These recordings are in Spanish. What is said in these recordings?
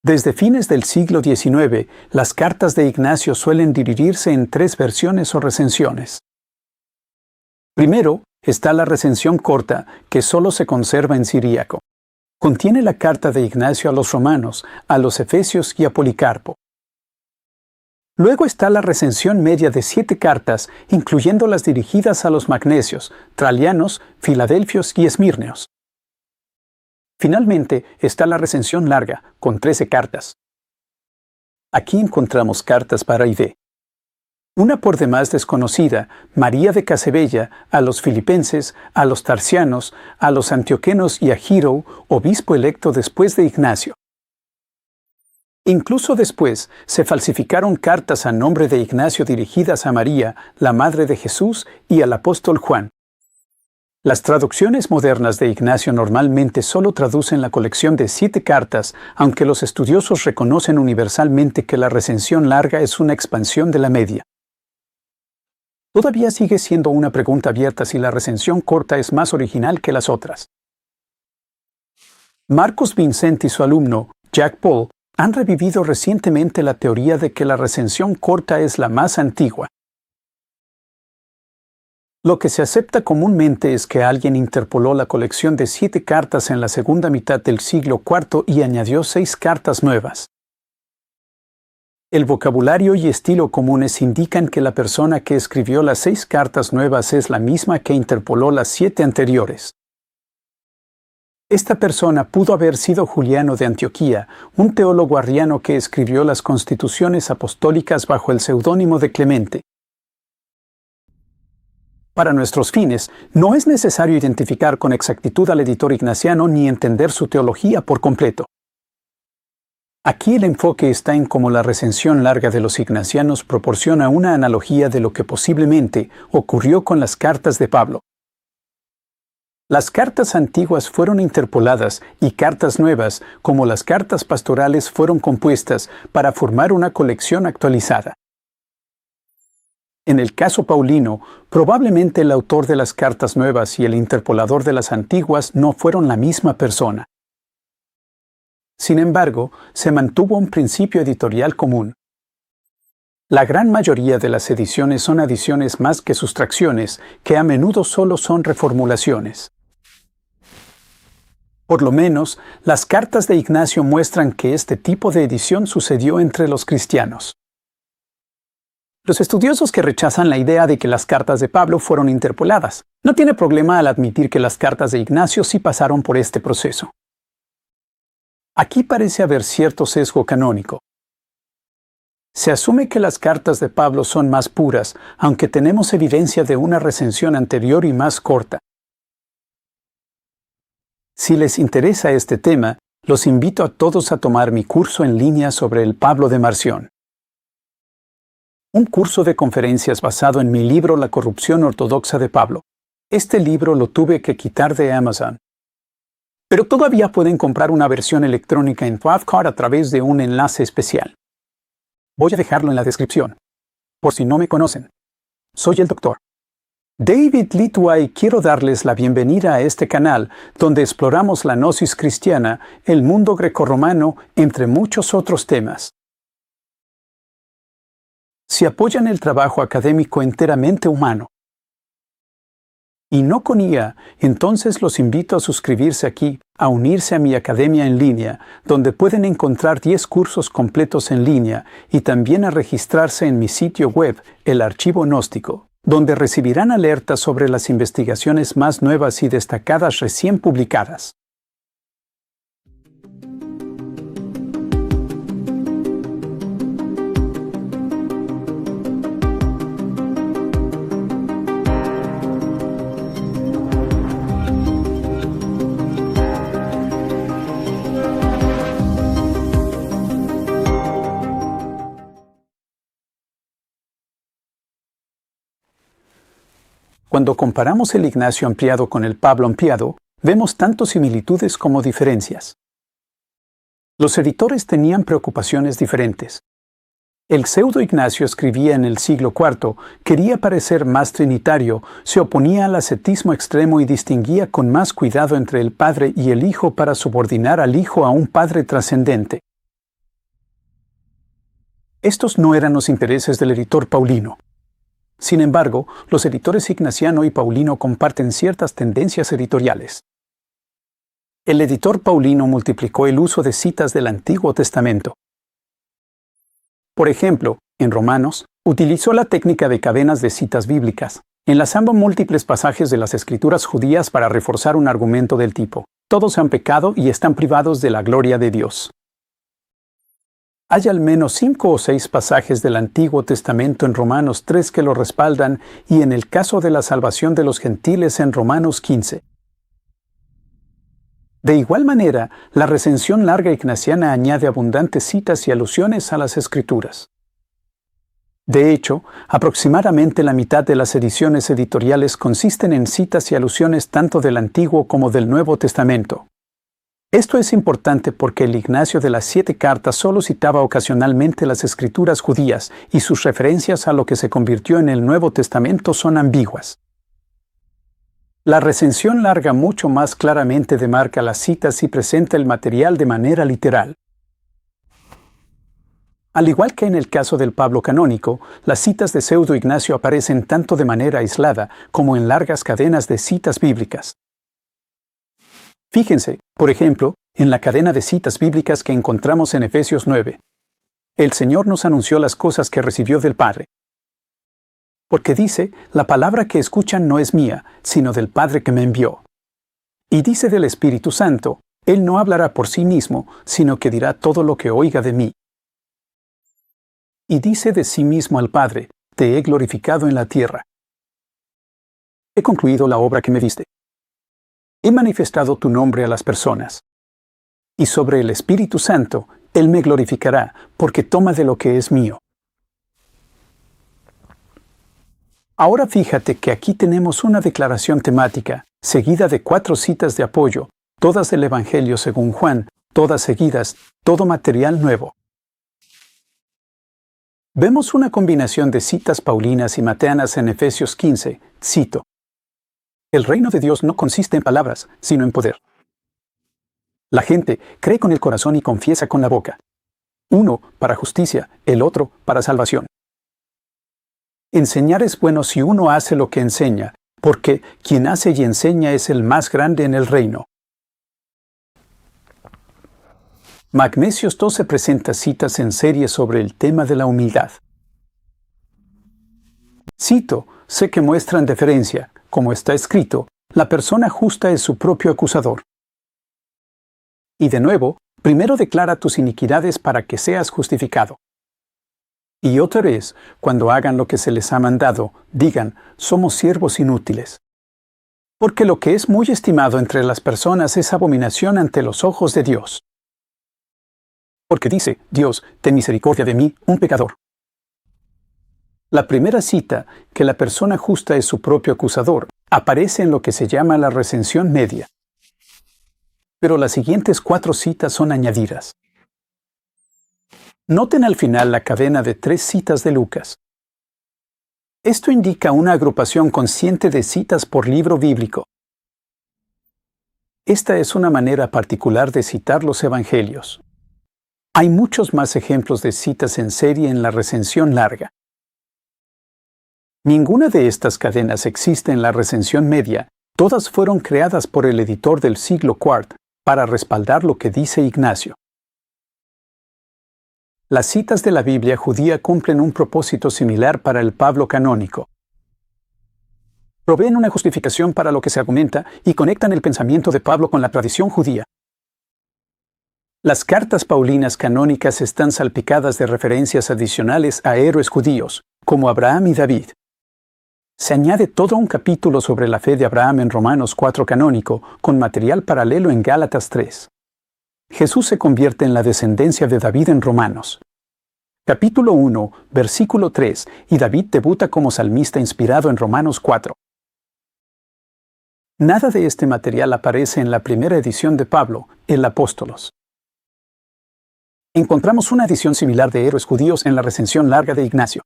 Desde fines del siglo XIX, las cartas de Ignacio suelen dividirse en tres versiones o recensiones. Primero, está la recensión corta, que solo se conserva en siríaco. Contiene la carta de Ignacio a los romanos, a los efesios y a Policarpo. Luego está la recensión media de 7 cartas, incluyendo las dirigidas a los magnesios, tralianos, filadelfios y esmirneos. Finalmente está la recensión larga, con 13 cartas. Aquí encontramos cartas para Aide. Una por demás desconocida, María de Casebella, a los filipenses, a los tarsianos, a los antioquenos y a Giro, obispo electo después de Ignacio. Incluso después se falsificaron cartas a nombre de Ignacio dirigidas a María, la madre de Jesús, y al apóstol Juan. Las traducciones modernas de Ignacio normalmente solo traducen la colección de 7 cartas, aunque los estudiosos reconocen universalmente que la recensión larga es una expansión de la media. Todavía sigue siendo una pregunta abierta si la recensión corta es más original que las otras. Marcus Vincent y su alumno, Jack Paul, han revivido recientemente la teoría de que la recensión corta es la más antigua. Lo que se acepta comúnmente es que alguien interpoló la colección de 7 cartas en la segunda mitad del siglo IV y añadió 6 cartas nuevas. El vocabulario y estilo comunes indican que la persona que escribió las 6 cartas nuevas es la misma que interpoló las 7 anteriores. Esta persona pudo haber sido Juliano de Antioquía, un teólogo arriano que escribió las constituciones apostólicas bajo el seudónimo de Clemente. Para nuestros fines, no es necesario identificar con exactitud al editor ignaciano ni entender su teología por completo. Aquí el enfoque está en cómo la recensión larga de los ignacianos proporciona una analogía de lo que posiblemente ocurrió con las cartas de Pablo. Las cartas antiguas fueron interpoladas y cartas nuevas, como las cartas pastorales, fueron compuestas para formar una colección actualizada. En el caso paulino, probablemente el autor de las cartas nuevas y el interpolador de las antiguas no fueron la misma persona. Sin embargo, se mantuvo un principio editorial común. La gran mayoría de las ediciones son adiciones más que sustracciones, que a menudo solo son reformulaciones. Por lo menos, las cartas de Ignacio muestran que este tipo de edición sucedió entre los cristianos. Los estudiosos que rechazan la idea de que las cartas de Pablo fueron interpoladas no tienen problema al admitir que las cartas de Ignacio sí pasaron por este proceso. Aquí parece haber cierto sesgo canónico. Se asume que las cartas de Pablo son más puras, aunque tenemos evidencia de una recensión anterior y más corta. Si les interesa este tema, los invito a todos a tomar mi curso en línea sobre el Pablo de Marción. Un curso de conferencias basado en mi libro La corrupción ortodoxa de Pablo. Este libro lo tuve que quitar de Amazon. Pero todavía pueden comprar una versión electrónica en Twavcard a través de un enlace especial. Voy a dejarlo en la descripción. Por si no me conocen. Soy el Dr. David Litua y quiero darles la bienvenida a este canal donde exploramos la gnosis cristiana, el mundo grecorromano, entre muchos otros temas. Si apoyan el trabajo académico enteramente humano y no con IA, entonces los invito a suscribirse aquí, a unirse a mi academia en línea, donde pueden encontrar 10 cursos completos en línea y también a registrarse en mi sitio web, el Archivo Gnóstico, donde recibirán alertas sobre las investigaciones más nuevas y destacadas recién publicadas. Cuando comparamos el Ignacio ampliado con el Pablo ampliado, vemos tanto similitudes como diferencias. Los editores tenían preocupaciones diferentes. El pseudo Ignacio escribía en el siglo IV, quería parecer más trinitario, se oponía al ascetismo extremo y distinguía con más cuidado entre el Padre y el Hijo para subordinar al Hijo a un Padre trascendente. Estos no eran los intereses del editor Paulino. Sin embargo, los editores Ignaciano y Paulino comparten ciertas tendencias editoriales. El editor Paulino multiplicó el uso de citas del Antiguo Testamento. Por ejemplo, en Romanos, utilizó la técnica de cadenas de citas bíblicas, enlazando múltiples pasajes de las Escrituras judías para reforzar un argumento del tipo: todos han pecado y están privados de la gloria de Dios. Hay al menos 5 o 6 pasajes del Antiguo Testamento en Romanos 3 que lo respaldan, y en el caso de la salvación de los gentiles en Romanos 15. De igual manera, la recensión larga ignaciana añade abundantes citas y alusiones a las Escrituras. De hecho, aproximadamente la mitad de las ediciones editoriales consisten en citas y alusiones tanto del Antiguo como del Nuevo Testamento. Esto es importante porque el Ignacio de las 7 cartas solo citaba ocasionalmente las Escrituras judías, y sus referencias a lo que se convirtió en el Nuevo Testamento son ambiguas. La recensión larga mucho más claramente demarca las citas y presenta el material de manera literal. Al igual que en el caso del Pablo canónico, las citas de Pseudo Ignacio aparecen tanto de manera aislada como en largas cadenas de citas bíblicas. Fíjense, por ejemplo, en la cadena de citas bíblicas que encontramos en Efesios 9. El Señor nos anunció las cosas que recibió del Padre. Porque dice: la palabra que escuchan no es mía, sino del Padre que me envió. Y dice del Espíritu Santo: Él no hablará por sí mismo, sino que dirá todo lo que oiga de mí. Y dice de sí mismo al Padre: te he glorificado en la tierra. He concluido la obra que me diste. He manifestado tu nombre a las personas. Y sobre el Espíritu Santo, Él me glorificará, porque toma de lo que es mío. Ahora fíjate que aquí tenemos una declaración temática, seguida de 4 citas de apoyo, todas del Evangelio según Juan, todas seguidas, todo material nuevo. Vemos una combinación de citas paulinas y mateanas en Efesios 15, cito: el reino de Dios no consiste en palabras, sino en poder. La gente cree con el corazón y confiesa con la boca. Uno para justicia, el otro para salvación. Enseñar es bueno si uno hace lo que enseña, porque quien hace y enseña es el más grande en el reino. Magnesios 12 presenta citas en serie sobre el tema de la humildad. Cito: sé que muestran deferencia, como está escrito: la persona justa es su propio acusador. Y de nuevo, primero declara tus iniquidades para que seas justificado. Y otra vez, cuando hagan lo que se les ha mandado, digan: somos siervos inútiles. Porque lo que es muy estimado entre las personas es abominación ante los ojos de Dios. Porque dice: Dios, ten misericordia de mí, un pecador. La primera cita, que la persona justa es su propio acusador, aparece en lo que se llama la recensión media. Pero las siguientes 4 citas son añadidas. Noten al final la cadena de 3 citas de Lucas. Esto indica una agrupación consciente de citas por libro bíblico. Esta es una manera particular de citar los evangelios. Hay muchos más ejemplos de citas en serie en la recensión larga. Ninguna de estas cadenas existe en la recensión media, todas fueron creadas por el editor del siglo IV para respaldar lo que dice Ignacio. Las citas de la Biblia judía cumplen un propósito similar para el Pablo canónico. Proveen una justificación para lo que se argumenta y conectan el pensamiento de Pablo con la tradición judía. Las cartas paulinas canónicas están salpicadas de referencias adicionales a héroes judíos, como Abraham y David. Se añade todo un capítulo sobre la fe de Abraham en Romanos 4 canónico, con material paralelo en Gálatas 3. Jesús se convierte en la descendencia de David en Romanos. Capítulo 1, versículo 3, y David debuta como salmista inspirado en Romanos 4. Nada de este material aparece en la primera edición de Pablo, el Apóstolos. Encontramos una edición similar de héroes judíos en la recensión larga de Ignacio.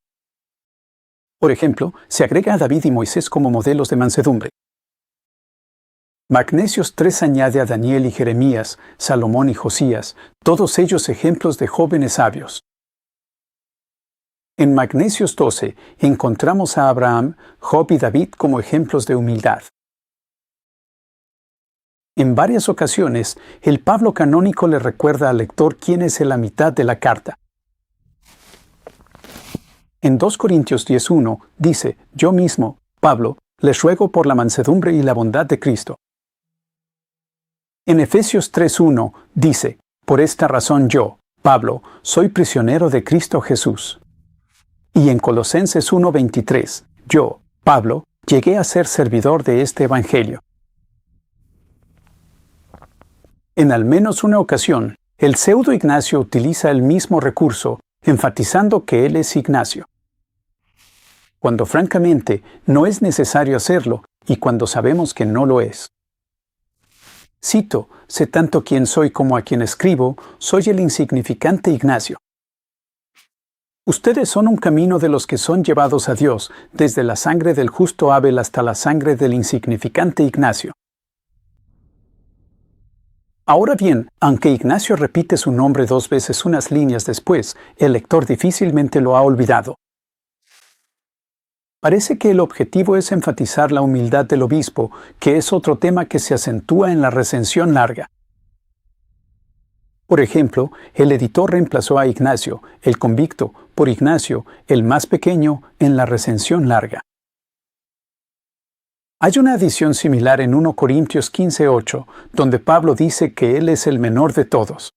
Por ejemplo, se agrega a David y Moisés como modelos de mansedumbre. Magnesios 3 añade a Daniel y Jeremías, Salomón y Josías, todos ellos ejemplos de jóvenes sabios. En Magnesios 12 encontramos a Abraham, Job y David como ejemplos de humildad. En varias ocasiones, el Pablo canónico le recuerda al lector quién es en la mitad de la carta. En 2 Corintios 10:1 dice, yo mismo, Pablo, les ruego por la mansedumbre y la bondad de Cristo. En Efesios 3:1 dice, por esta razón yo, Pablo, soy prisionero de Cristo Jesús. Y en Colosenses 1:23, yo, Pablo, llegué a ser servidor de este Evangelio. En al menos una ocasión, el pseudo Ignacio utiliza el mismo recurso, enfatizando que él es Ignacio. Cuando francamente no es necesario hacerlo y cuando sabemos que no lo es. Cito, sé tanto quién soy como a quien escribo, soy el insignificante Ignacio. Ustedes son un camino de los que son llevados a Dios, desde la sangre del justo Abel hasta la sangre del insignificante Ignacio. Ahora bien, aunque Ignacio repite su nombre 2 veces unas líneas después, el lector difícilmente lo ha olvidado. Parece que el objetivo es enfatizar la humildad del obispo, que es otro tema que se acentúa en la recensión larga. Por ejemplo, el editor reemplazó a Ignacio, el convicto, por Ignacio, el más pequeño, en la recensión larga. Hay una adición similar en 1 Corintios 15:8, donde Pablo dice que él es el menor de todos.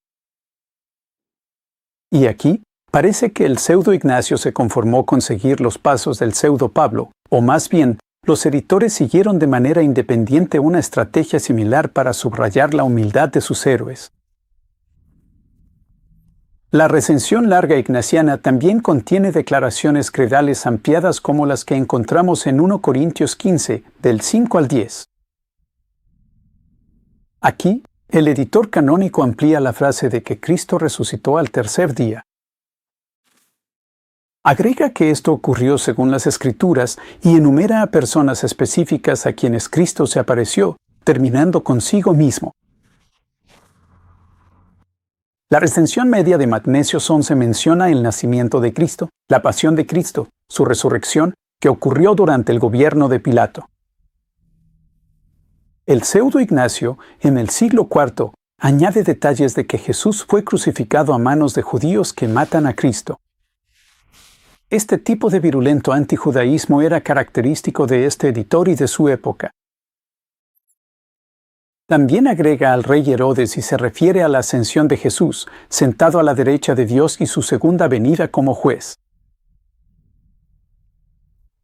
Y aquí, parece que el pseudo Ignacio se conformó con seguir los pasos del pseudo Pablo, o más bien, los editores siguieron de manera independiente una estrategia similar para subrayar la humildad de sus héroes. La recensión larga ignaciana también contiene declaraciones credales ampliadas como las que encontramos en 1 Corintios 15, del 5 al 10. Aquí, el editor canónico amplía la frase de que Cristo resucitó al tercer día. Agrega que esto ocurrió según las Escrituras y enumera a personas específicas a quienes Cristo se apareció, terminando consigo mismo. La recensión media de Magnesios 11 menciona el nacimiento de Cristo, la pasión de Cristo, su resurrección, que ocurrió durante el gobierno de Pilato. El pseudo Ignacio, en el siglo IV, añade detalles de que Jesús fue crucificado a manos de judíos que matan a Cristo. Este tipo de virulento antijudaísmo era característico de este editor y de su época. También agrega al rey Herodes y se refiere a la ascensión de Jesús, sentado a la derecha de Dios y su segunda venida como juez.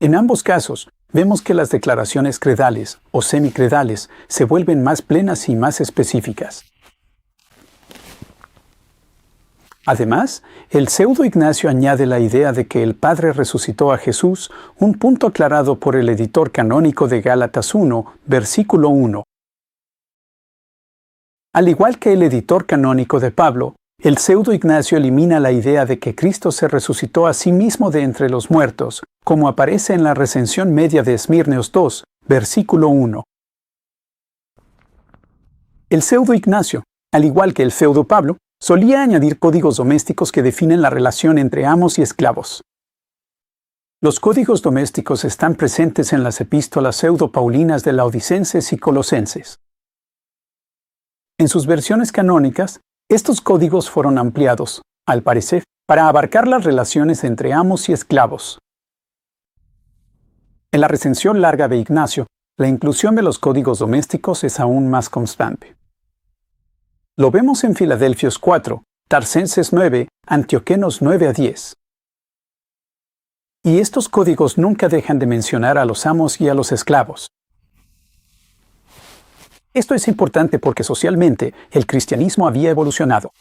En ambos casos, vemos que las declaraciones credales o semicredales se vuelven más plenas y más específicas. Además, el pseudo Ignacio añade la idea de que el Padre resucitó a Jesús, un punto aclarado por el editor canónico de Gálatas 1, versículo 1. Al igual que el editor canónico de Pablo, el pseudo Ignacio elimina la idea de que Cristo se resucitó a sí mismo de entre los muertos, como aparece en la recensión media de Esmirneos 2, versículo 1. El pseudo Ignacio, al igual que el pseudo Pablo, solía añadir códigos domésticos que definen la relación entre amos y esclavos. Los códigos domésticos están presentes en las epístolas pseudo-paulinas de Laodicenses y Colosenses. En sus versiones canónicas, estos códigos fueron ampliados, al parecer, para abarcar las relaciones entre amos y esclavos. En la recensión larga de Ignacio, la inclusión de los códigos domésticos es aún más constante. Lo vemos en Filadelfios 4, Tarsenses 9, Antioquenos 9 a 10. Y estos códigos nunca dejan de mencionar a los amos y a los esclavos. Esto es importante porque socialmente el cristianismo había evolucionado.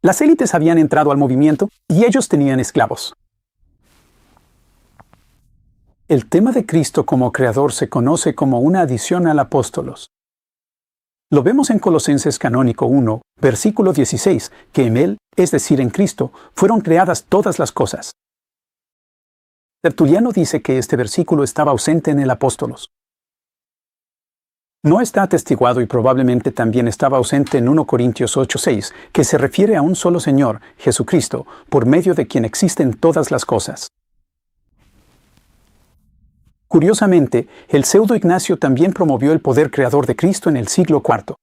Las élites habían entrado al movimiento y ellos tenían esclavos. El tema de Cristo como creador se conoce como una adición al apóstolos. Lo vemos en Colosenses Canónico 1, versículo 16, que en Él, es decir, en Cristo, fueron creadas todas las cosas. Tertuliano dice que este versículo estaba ausente en el apóstolos. No está atestiguado y probablemente también estaba ausente en 1 Corintios 8:6, que se refiere a un solo Señor, Jesucristo, por medio de quien existen todas las cosas. Curiosamente, el pseudo Ignacio también promovió el poder creador de Cristo en el siglo IV.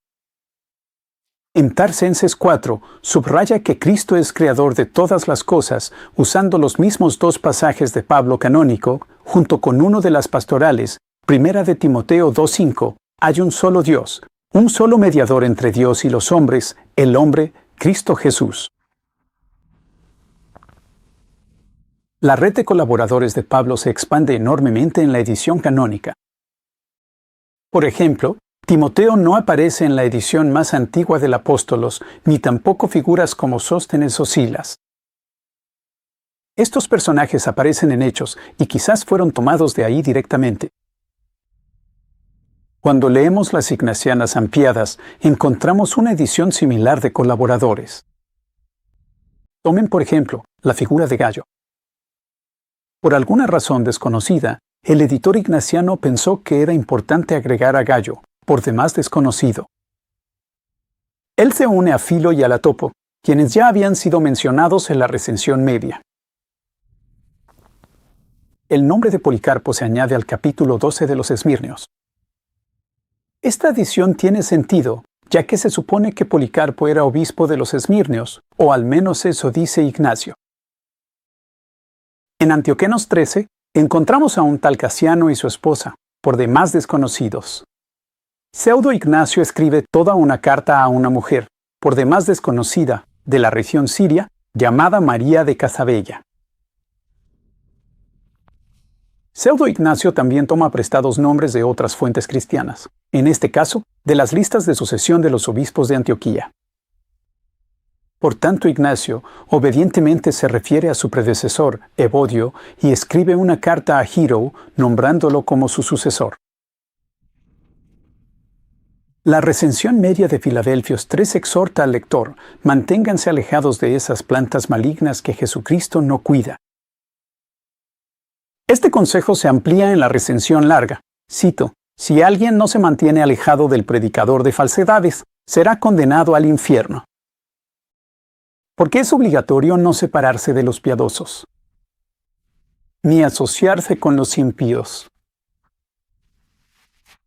En Tarsenses 4, subraya que Cristo es creador de todas las cosas, usando los mismos dos pasajes de Pablo canónico, junto con uno de las pastorales, 1 de Timoteo 2:5, hay un solo Dios, un solo mediador entre Dios y los hombres, el hombre, Cristo Jesús. La red de colaboradores de Pablo se expande enormemente en la edición canónica. Por ejemplo, Timoteo no aparece en la edición más antigua del Apóstolos, ni tampoco figuras como Sóstenes o Silas. Estos personajes aparecen en Hechos y quizás fueron tomados de ahí directamente. Cuando leemos las ignacianas ampliadas, encontramos una edición similar de colaboradores. Tomen, por ejemplo, la figura de Gallo. Por alguna razón desconocida, el editor ignaciano pensó que era importante agregar a Gallo, por demás desconocido. Él se une a Filo y a Latopo, quienes ya habían sido mencionados en la recensión media. El nombre de Policarpo se añade al capítulo 12 de los Esmirnios. Esta adición tiene sentido, ya que se supone que Policarpo era obispo de los Esmirnios, o al menos eso dice Ignacio. En Antioquenos 13, encontramos a un tal Casiano y su esposa, por demás desconocidos. Pseudo Ignacio escribe toda una carta a una mujer, por demás desconocida, de la región siria, llamada María de Casabella. Pseudo Ignacio también toma prestados nombres de otras fuentes cristianas, en este caso, de las listas de sucesión de los obispos de Antioquía. Por tanto, Ignacio obedientemente se refiere a su predecesor, Evodio, y escribe una carta a Giro, nombrándolo como su sucesor. La recensión media de Filadelfios 3 exhorta al lector: manténganse alejados de esas plantas malignas que Jesucristo no cuida. Este consejo se amplía en la recensión larga. Cito: si alguien no se mantiene alejado del predicador de falsedades, será condenado al infierno. Porque es obligatorio no separarse de los piadosos, ni asociarse con los impíos.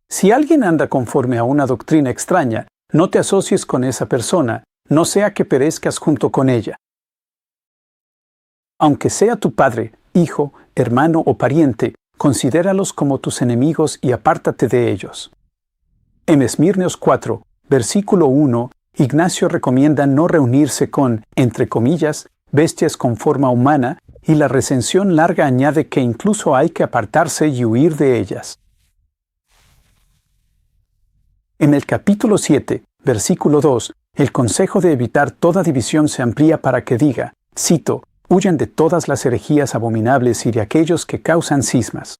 Si alguien anda conforme a una doctrina extraña, no te asocies con esa persona, no sea que perezcas junto con ella. Aunque sea tu padre, hijo, hermano o pariente, considéralos como tus enemigos y apártate de ellos. En Esmirnios 4, versículo 1, Ignacio recomienda no reunirse con, entre comillas, bestias con forma humana, y la recensión larga añade que incluso hay que apartarse y huir de ellas. En el capítulo 7, versículo 2, el consejo de evitar toda división se amplía para que diga, cito: huyan de todas las herejías abominables y de aquellos que causan cismas.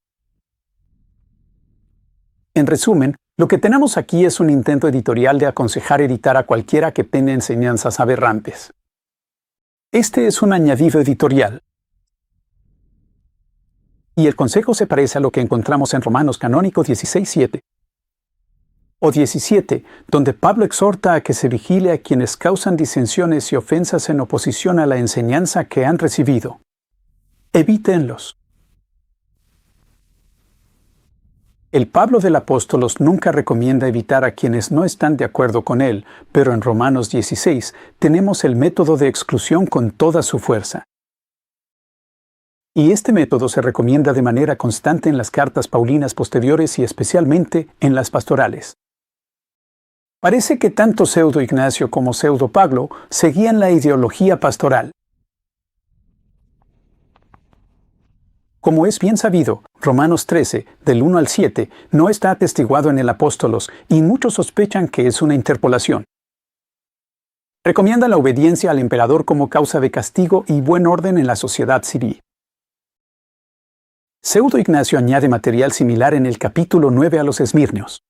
En resumen, lo que tenemos aquí es un intento editorial de aconsejar editar a cualquiera que tenga enseñanzas aberrantes. Este es un añadido editorial. Y el consejo se parece a lo que encontramos en Romanos canónico 16:7. O 17, donde Pablo exhorta a que se vigile a quienes causan disensiones y ofensas en oposición a la enseñanza que han recibido. Evítenlos. El Pablo del Apóstolos nunca recomienda evitar a quienes no están de acuerdo con él, pero en Romanos 16 tenemos el método de exclusión con toda su fuerza. Y este método se recomienda de manera constante en las cartas paulinas posteriores y especialmente en las pastorales. Parece que tanto Pseudo Ignacio como Pseudo Pablo seguían la ideología pastoral. Como es bien sabido, Romanos 13, del 1 al 7, no está atestiguado en el Apóstolos y muchos sospechan que es una interpolación. Recomienda la obediencia al emperador como causa de castigo y buen orden en la sociedad siria. Pseudo Ignacio añade material similar en el capítulo 9 a los Esmirnios.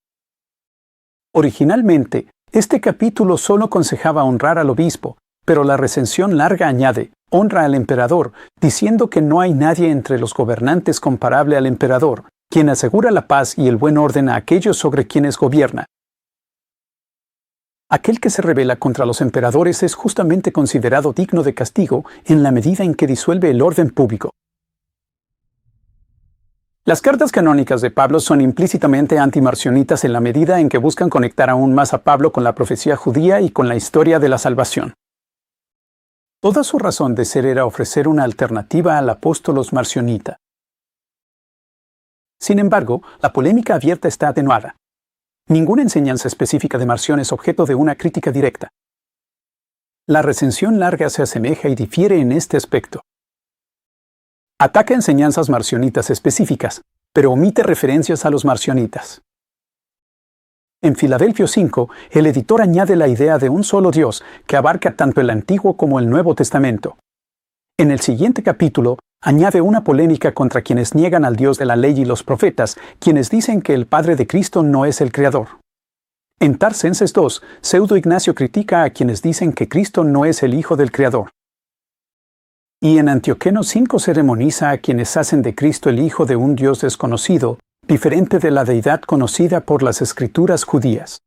Originalmente, este capítulo solo aconsejaba honrar al obispo, pero la recensión larga añade, honra al emperador, diciendo que no hay nadie entre los gobernantes comparable al emperador, quien asegura la paz y el buen orden a aquellos sobre quienes gobierna. Aquel que se rebela contra los emperadores es justamente considerado digno de castigo en la medida en que disuelve el orden público. Las cartas canónicas de Pablo son implícitamente antimarcionitas en la medida en que buscan conectar aún más a Pablo con la profecía judía y con la historia de la salvación. Toda su razón de ser era ofrecer una alternativa al apóstolos marcionita. Sin embargo, la polémica abierta está atenuada. Ninguna enseñanza específica de Marción es objeto de una crítica directa. La recensión larga se asemeja y difiere en este aspecto. Ataca enseñanzas marcionitas específicas, pero omite referencias a los marcionitas. En Filadelfio 5, el editor añade la idea de un solo Dios que abarca tanto el Antiguo como el Nuevo Testamento. En el siguiente capítulo, añade una polémica contra quienes niegan al Dios de la ley y los profetas, quienes dicen que el Padre de Cristo no es el Creador. En Tarsenses 2, Pseudo Ignacio critica a quienes dicen que Cristo no es el Hijo del Creador. Y en Antioqueno 5 se demoniza a quienes hacen de Cristo el Hijo de un Dios desconocido, diferente de la deidad conocida por las Escrituras judías.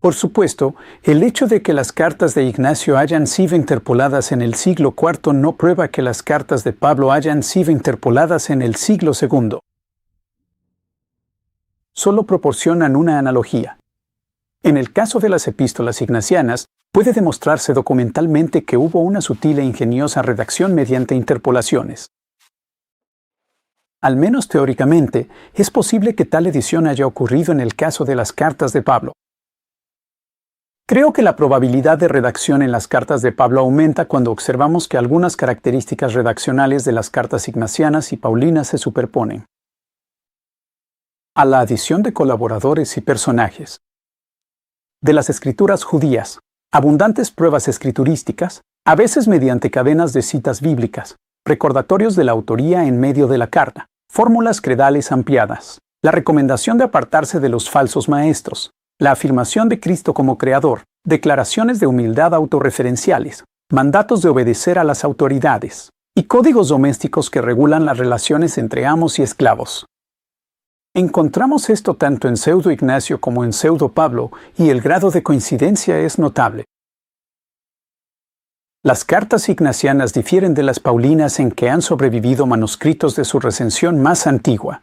Por supuesto, el hecho de que las cartas de Ignacio hayan sido interpoladas en el siglo IV no prueba que las cartas de Pablo hayan sido interpoladas en el siglo II. Solo proporcionan una analogía. En el caso de las epístolas ignacianas, puede demostrarse documentalmente que hubo una sutil e ingeniosa redacción mediante interpolaciones. Al menos teóricamente, es posible que tal edición haya ocurrido en el caso de las cartas de Pablo. Creo que la probabilidad de redacción en las cartas de Pablo aumenta cuando observamos que algunas características redaccionales de las cartas ignacianas y paulinas se superponen. A la adición de colaboradores y personajes. De las escrituras judías, abundantes pruebas escriturísticas, a veces mediante cadenas de citas bíblicas, recordatorios de la autoría en medio de la carta, fórmulas credales ampliadas, la recomendación de apartarse de los falsos maestros, la afirmación de Cristo como Creador, declaraciones de humildad autorreferenciales, mandatos de obedecer a las autoridades, y códigos domésticos que regulan las relaciones entre amos y esclavos. Encontramos esto tanto en Pseudo Ignacio como en Pseudo Pablo, y el grado de coincidencia es notable. Las cartas ignacianas difieren de las paulinas en que han sobrevivido manuscritos de su recensión más antigua.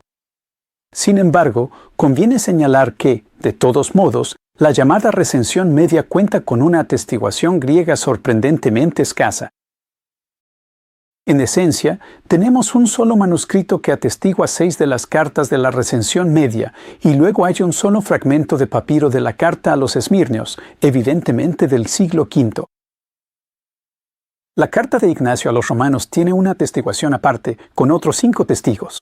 Sin embargo, conviene señalar que, de todos modos, la llamada recensión media cuenta con una atestiguación griega sorprendentemente escasa. En esencia, tenemos un solo manuscrito que atestigua 6 de las cartas de la recensión media, y luego hay un solo fragmento de papiro de la carta a los Esmirnios, evidentemente del siglo V. La carta de Ignacio a los romanos tiene una atestiguación aparte, con otros 5 testigos.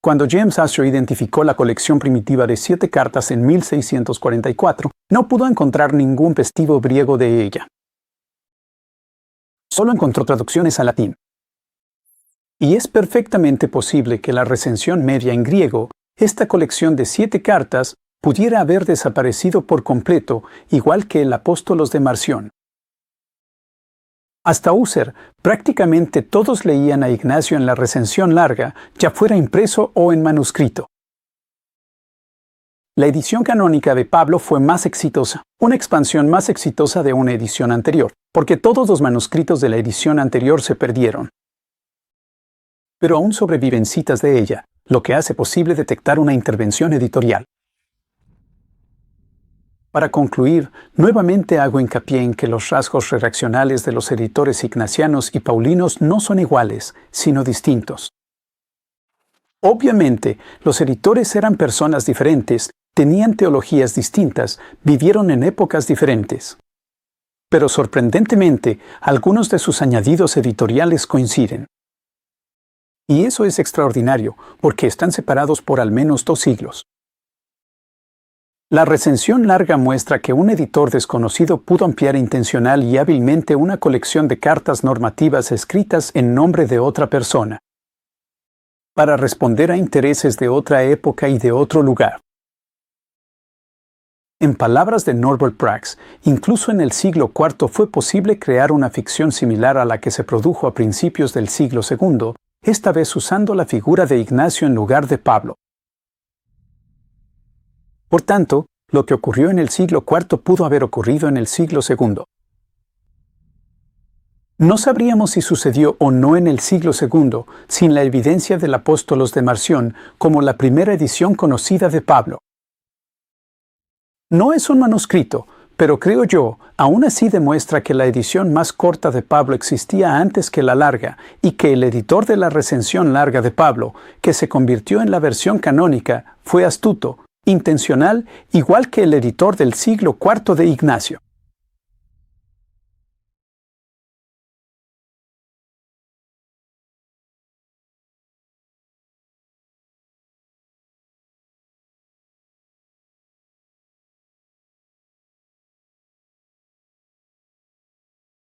Cuando James Asher identificó la colección primitiva de 7 cartas en 1644, no pudo encontrar ningún vestido griego de ella. Solo encontró traducciones al latín. Y es perfectamente posible que la recensión media en griego, esta colección de 7 cartas, pudiera haber desaparecido por completo, igual que el Apóstolos de Marción. Hasta Husserl, prácticamente todos leían a Ignacio en la recensión larga, ya fuera impreso o en manuscrito. La edición canónica de Pablo fue más exitosa, una expansión más exitosa de una edición anterior, porque todos los manuscritos de la edición anterior se perdieron. Pero aún sobreviven citas de ella, lo que hace posible detectar una intervención editorial. Para concluir, nuevamente hago hincapié en que los rasgos redaccionales de los editores ignacianos y paulinos no son iguales, sino distintos. Obviamente, los editores eran personas diferentes, tenían teologías distintas, vivieron en épocas diferentes. Pero sorprendentemente, algunos de sus añadidos editoriales coinciden. Y eso es extraordinario, porque están separados por al menos 2 siglos. La recensión larga muestra que un editor desconocido pudo ampliar intencional y hábilmente una colección de cartas normativas escritas en nombre de otra persona, para responder a intereses de otra época y de otro lugar. En palabras de Norbert Prax, incluso en el siglo IV fue posible crear una ficción similar a la que se produjo a principios del siglo II, esta vez usando la figura de Ignacio en lugar de Pablo. Por tanto, lo que ocurrió en el siglo IV pudo haber ocurrido en el siglo II. No sabríamos si sucedió o no en el siglo II sin la evidencia del Apóstolos de Marción como la primera edición conocida de Pablo. No es un manuscrito, pero creo yo, aún así demuestra que la edición más corta de Pablo existía antes que la larga y que el editor de la recensión larga de Pablo, que se convirtió en la versión canónica, fue astuto, intencional, igual que el editor del siglo IV de Ignacio.